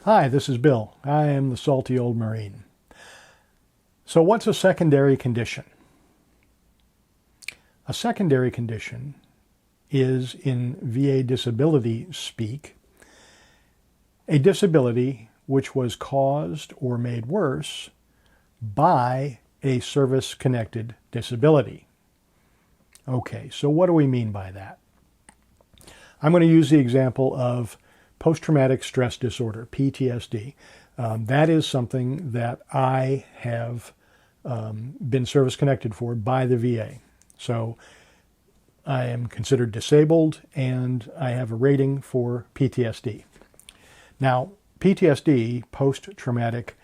Hi, this is Bill. I am the salty old Marine. So what's a secondary condition? A secondary condition is, in VA disability speak, a disability which was caused or made worse by a service-connected disability. Okay, so what do we mean by that? I'm going to use the example of post-traumatic stress disorder, PTSD. That is something that I have been service-connected for by the VA. So I am considered disabled and I have a rating for PTSD. Now, PTSD, post-traumatic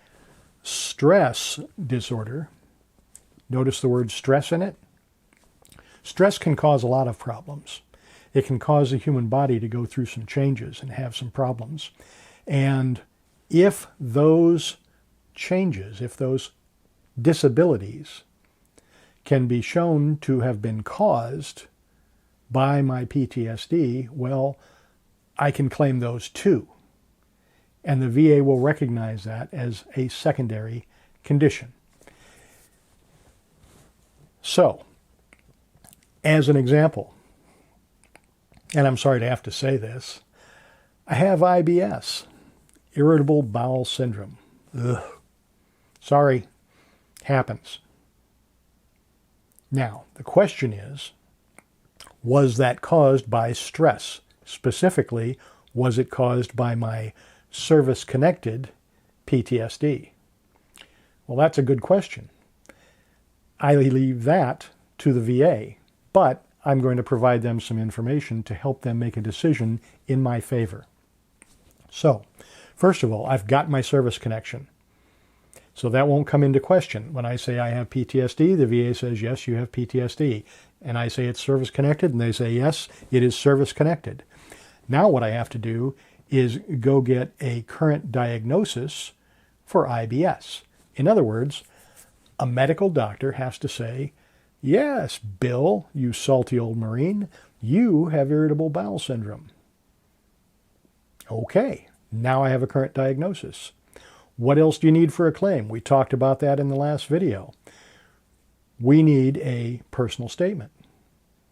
stress disorder, notice the word stress in it. Stress can cause a lot of problems. It can cause the human body to go through some changes and have some problems. And if those changes, if those disabilities can be shown to have been caused by my PTSD, well, I can claim those too. And the VA will recognize that as a secondary condition. So, as an example, and I'm sorry to have to say this, I have IBS, irritable bowel syndrome. Ugh. Sorry, happens. Now, the question is, was that caused by stress? Specifically, was it caused by my service-connected PTSD? Well, that's a good question. I leave that to the VA, but I'm going to provide them some information to help them make a decision in my favor. So, first of all, I've got my service connection. So that won't come into question. When I say I have PTSD, the VA says, yes, you have PTSD. And I say it's service-connected, and they say, yes, it is service-connected. Now what I have to do is go get a current diagnosis for IBS. In other words, a medical doctor has to say, yes, Bill, you salty old Marine, you have irritable bowel syndrome. Okay, now I have a current diagnosis. What else do you need for a claim? We talked about that in the last video. We need a personal statement.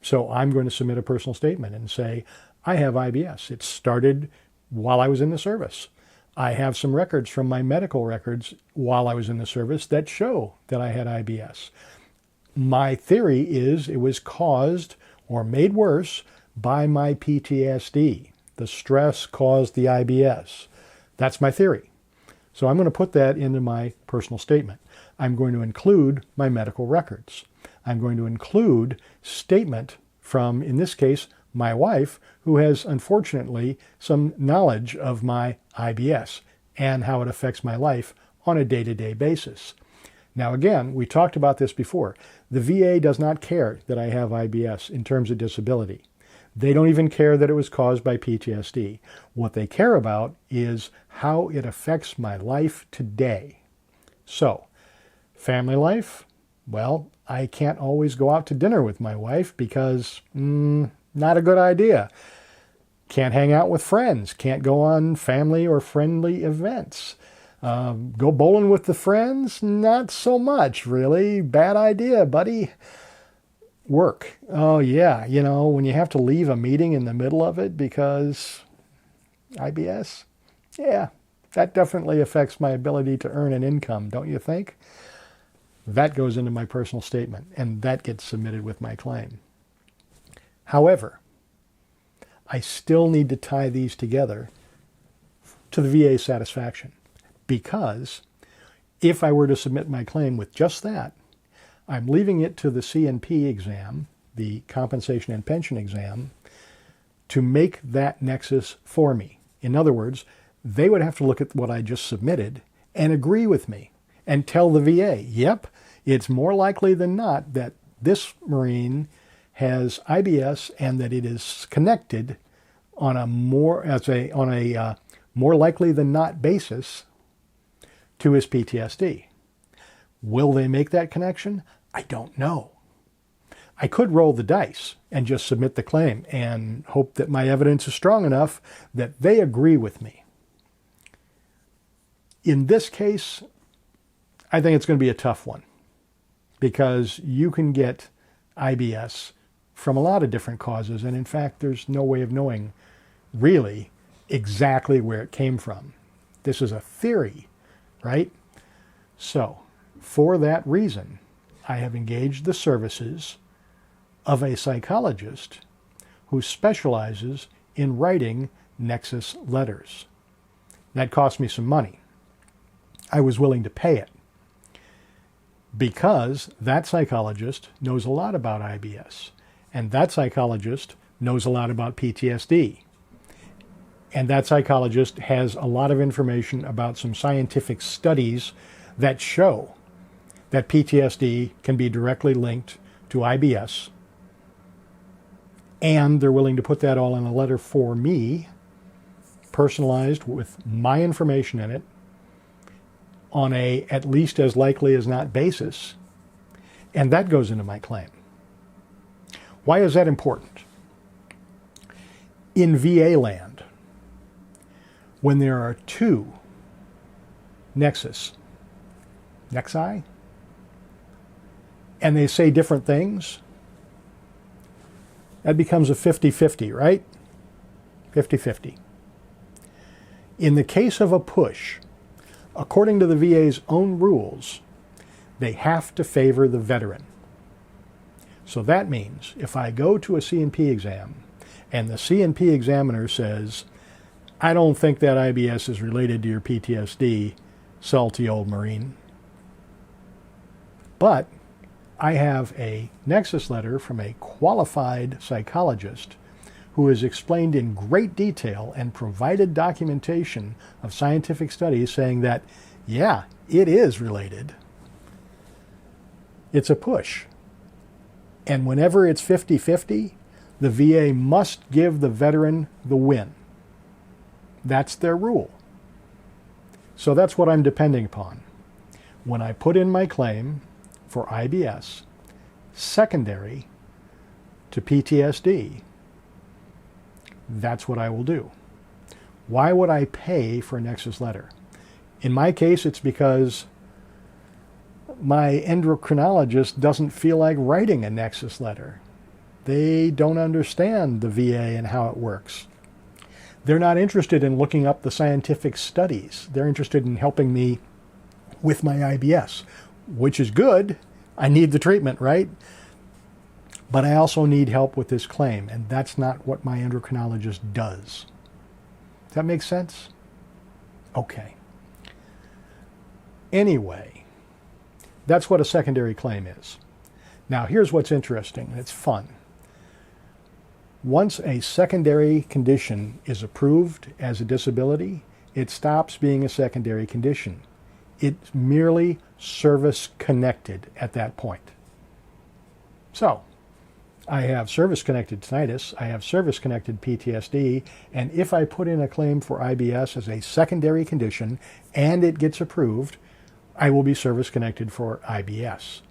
So I'm going to submit a personal statement and say, I have IBS. It started while I was in the service. I have some records from my medical records while I was in the service that show that I had IBS. My theory is it was caused or made worse by my PTSD. The stress caused the IBS. That's my theory. So I'm going to put that into my personal statement. I'm going to include my medical records. I'm going to include statement from, in this case, my wife, who has unfortunately some knowledge of my IBS and how it affects my life on a day-to-day basis. Now again, we talked about this before. The VA does not care that I have IBS in terms of disability. They don't even care that it was caused by PTSD. What they care about is how it affects my life today. So, family life? Well, I can't always go out to dinner with my wife because, not a good idea. Can't hang out with friends. Can't go on family or friendly events. Go bowling with the friends? Not so much, really. Bad idea, buddy. Work. Oh, yeah. You know, when you have to leave a meeting in the middle of it because IBS? Yeah, that definitely affects my ability to earn an income, don't you think? That goes into my personal statement, and that gets submitted with my claim. However, I still need to tie these together to the VA's satisfaction, because if I were to submit my claim with just that, I'm leaving it to the C&P exam, the compensation and pension exam, to make that nexus for me. In other words, they would have to look at what I just submitted and agree with me and tell the VA, yep, it's more likely than not that this Marine has IBS and that it is connected on a more likely than not basis to his PTSD. Will they make that connection? I don't know. I could roll the dice and just submit the claim and hope that my evidence is strong enough that they agree with me. In this case, I think it's going to be a tough one because you can get IBS from a lot of different causes. And in fact, there's no way of knowing really exactly where it came from. This is a theory, right? So for that reason, I have engaged the services of a psychologist who specializes in writing nexus letters. That cost me some money. I was willing to pay it because that psychologist knows a lot about IBS, and that psychologist knows a lot about PTSD. And that psychologist has a lot of information about some scientific studies that show that PTSD can be directly linked to IBS. And they're willing to put that all in a letter for me, personalized with my information in it, on a at least as likely as not basis. And that goes into my claim. Why is that important? In VA land, when there are two nexi, and they say different things, that becomes a 50-50, right? 50-50. In the case of a push, according to the VA's own rules, they have to favor the veteran. So that means if I go to a C&P exam and the C&P examiner says, I don't think that IBS is related to your PTSD, salty old Marine, but I have a nexus letter from a qualified psychologist who has explained in great detail and provided documentation of scientific studies saying that, yeah, it is related. It's a push. And whenever it's 50-50, the VA must give the veteran the win. That's their rule. So that's what I'm depending upon. When I put in my claim for IBS, secondary to PTSD, that's what I will do. Why would I pay for a nexus letter? In my case, it's because my endocrinologist doesn't feel like writing a nexus letter. They don't understand the VA and how it works. They're not interested in looking up the scientific studies. They're interested in helping me with my IBS, which is good. I need the treatment, right? But I also need help with this claim, and that's not what my endocrinologist does. Does that make sense? Okay. Anyway, that's what a secondary claim is. Now, here's what's interesting. It's fun. Once a secondary condition is approved as a disability, it stops being a secondary condition. It's merely service-connected at that point. So, I have service-connected tinnitus, I have service-connected PTSD, and if I put in a claim for IBS as a secondary condition and it gets approved, I will be service-connected for IBS.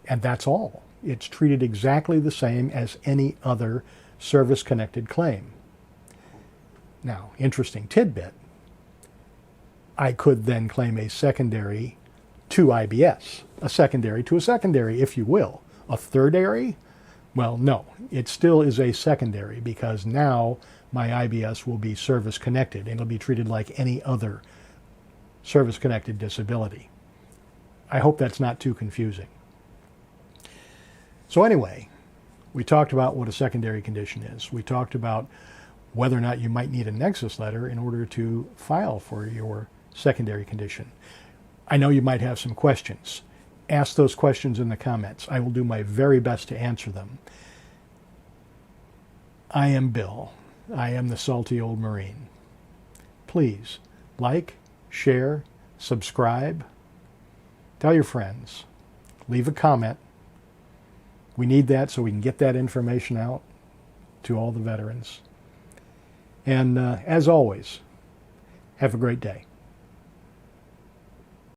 And that's all. It's treated exactly the same as any other service-connected claim. Now, interesting tidbit, I could then claim a secondary to IBS, a secondary to a secondary, if you will. A thirdary? Well, no, it still is a secondary because now my IBS will be service-connected and it'll be treated like any other service-connected disability. I hope that's not too confusing. So anyway, we talked about what a secondary condition is. We talked about whether or not you might need a nexus letter in order to file for your secondary condition. I know you might have some questions. Ask those questions in the comments. I will do my very best to answer them. I am Bill. I am the salty old Marine. Please like, share, subscribe, tell your friends, leave a comment. We need that so we can get that information out to all the veterans. And as always, have a great day.